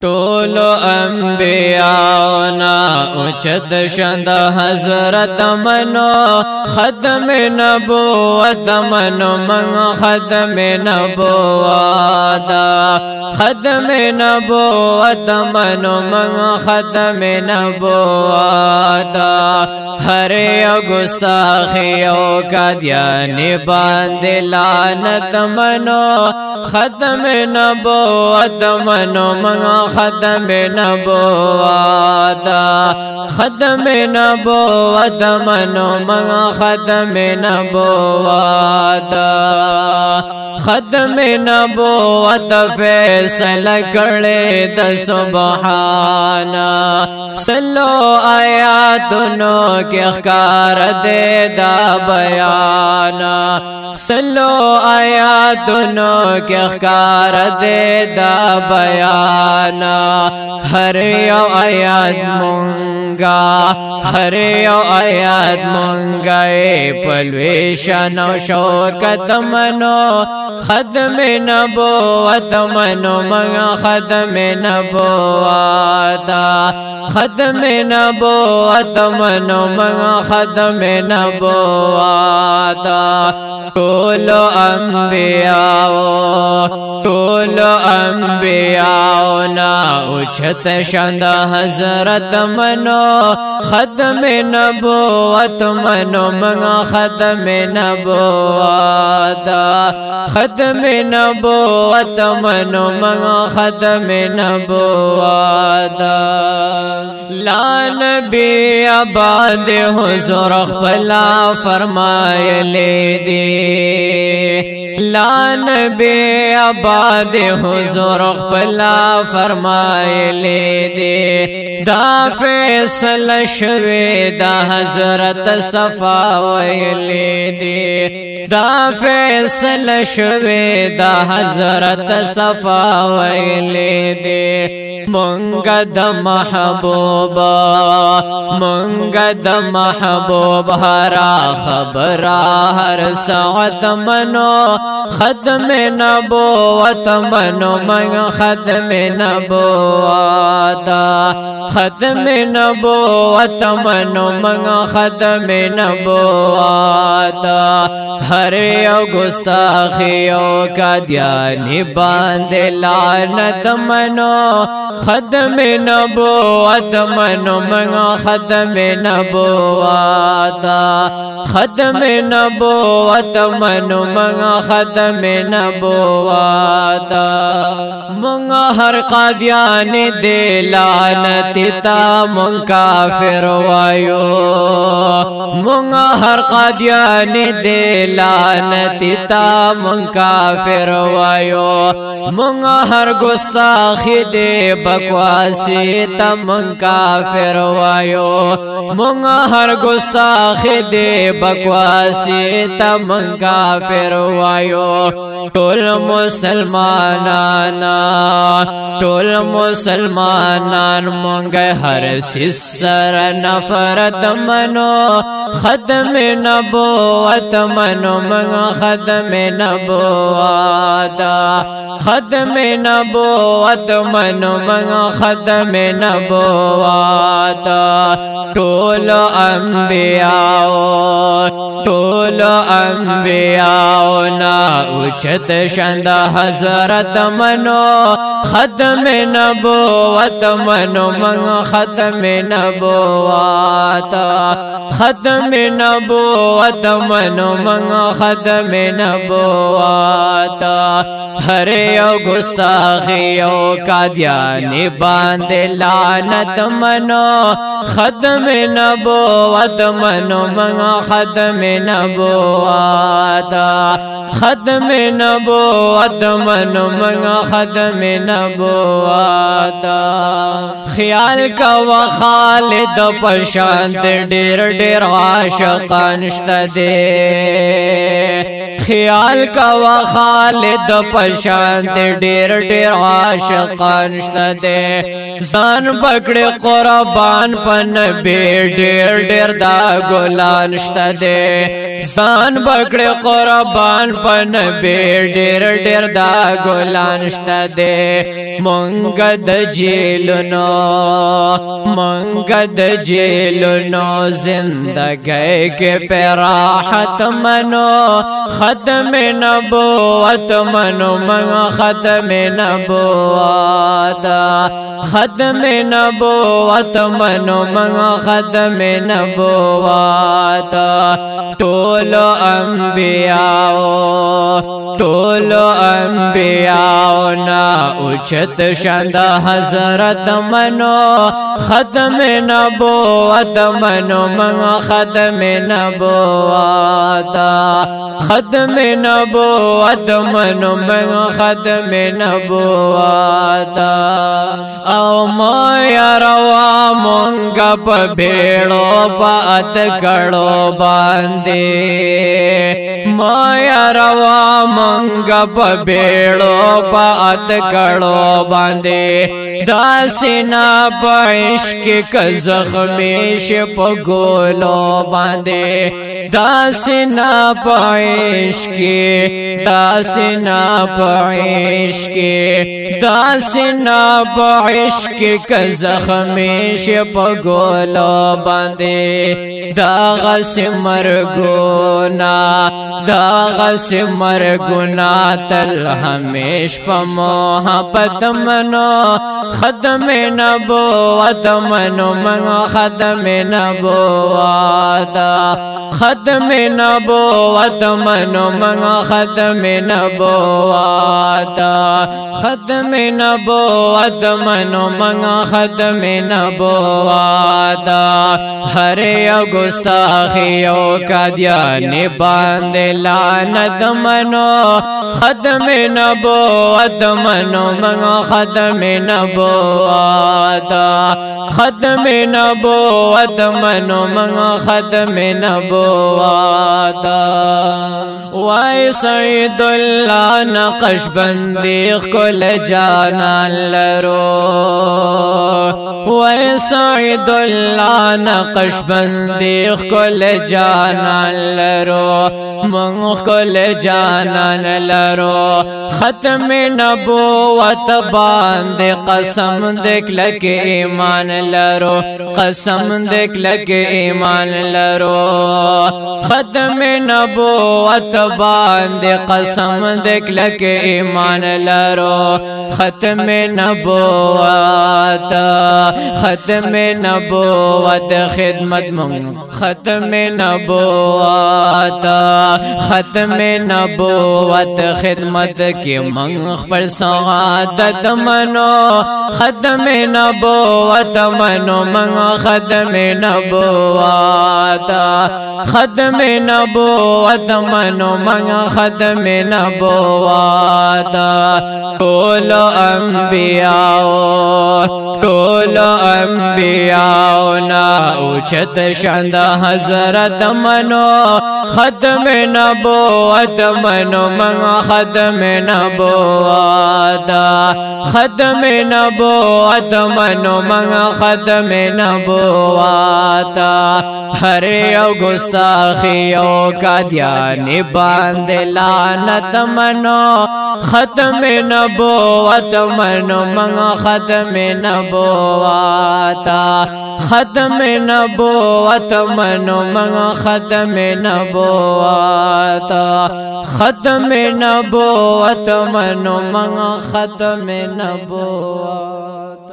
طولو انبیاؤنا اچت شند حضرت منو ختم نبوت منو من ختم نبوتا ختم نبوت منو من ختم نبوتا ہر یو گستاخیو کا دیانی باندھ لعنت منو ختم نبوت منو من ختم نبوتا ختم نبوت منو من ختم نبوتا ختم نبوت فیصل کڑے د سبحانا سلو آیاتنو کے اخکار دے دا بیانا سلو آیاتنو کے اخکار دے دا بیانا ہر یو آیات مونگا ہر یو آیات مونگائے پلویشن و شوکت منو ختم نبوت منو من ختم نبوتا ختم نبوت منو من ختم نبوتا طولو انبیاؤنا اچھت شند حضرت منو ختم نبوت منو من ختم نبوتا ختم نبوت منو من ختم نبوتا لا نبی آباد حضور خپلا فرمائے لے دی لا نبی آباد حضور خپلا فرمائے لے دی دا فیصل شوی دا حضرت صفا ویلے دی دا فیصل شوی دا حضرت صفا ویلے دی منگا دا محبوبا منگا دا محبوب ہرا خبرا ہر ساعت منو ختم نبوت منو من ختم نبوتا ختم نبوت منو من ختم نبوتا ہر یو گستاخیو کا دیانی باندھ لعنت منو ختم نبوت منو من ختم نبوتا ختم نبوت منو من ختم نبوتا من ہر قادیان دے لعنت تا من کافر وایو من ہر قادیان دے لعنت تا من کافر وایو من ہر گستاخی دے بکواسی تا من کافر وایو من ہر گستاخی دے بکواسی تا من کافر وایو ٹول مسلمانانا ٹول مسلمانان منگے ہر سسر نفرت منو ختم نبوت منو من ختم نبوتا ختم نبوت منو من ختم نبوتا طولو انبیاؤنا اچھت شند حضرت منو ختم نبوت منو من ختم نبوتا ختم نبوت منو من ختم نبوتا ہر یو گستاخیو کا دیانی باندھ لعنت منو ختم نبوت منو من ختم نبوتا ختم نبوت منو من ختم نبوتا خیال کا خالد پشانت ڈیر ڈیر عاشقان شتا دے خیال کوا خالد پشانت ډیر ډیر عاشقان شته دے ځان پکړې قربان پن به ډیر ډیر دا ګلان شته دے ځان پکړې قربان پن به ډیر ډیر دا ګلان شته دے مونږ د جیلونو زندګۍ کې پراحت منو ختم نبوت منو من ختم نبوت منو من ختم نبوت ټولو انبیاء نا اوچت شند حضرت منو ختم نبوت منو من ختم نبوت منو من ختم نبوت او ما یاروا مونږ په بیړو پات کړو باندې ما یاروا مونږ په بیړو پات کړو باندې داسنا پعشق ک زخمی شپ ګولو باندې داسنا پعشق ک زخمی شپ ګولو باندې دا غس مرګونا تل همیش په محبت منو ختم نبوت منو من ختم نبوت منو من ختم نبوت منو من ختم نبوت هر یو گستاخیو قادیان باندې لعنت منو ختم نبوت منو من ختم نبوت منو من ختم نبوت وای سید الله نقشبندی کل جانان لرو وای سید الله نقشبندی کل جانان لرو من کل جانان لرو ختم نبوت باندې قسم دکلک ایمان لرو قسم دکلک ایمان لرو ختم نبوت باندې قسم دکلک ایمان لرو ختم نبوت خدمت مون ختم نبوت خدمت کی من خپل سعادت منو ختم نبوت منو من ختم نبوت منو من ختم نبوت ټولو انبیاء نا اوچت شند حضرت منو ختم نبوت منو من ختم نبوت منو من ختم نبوت هر یو گستاخیو قادیان باندې لعنت منو ختم نبوت منو من ختم نبوت منو من ختم نبوت منو من ختم نبوت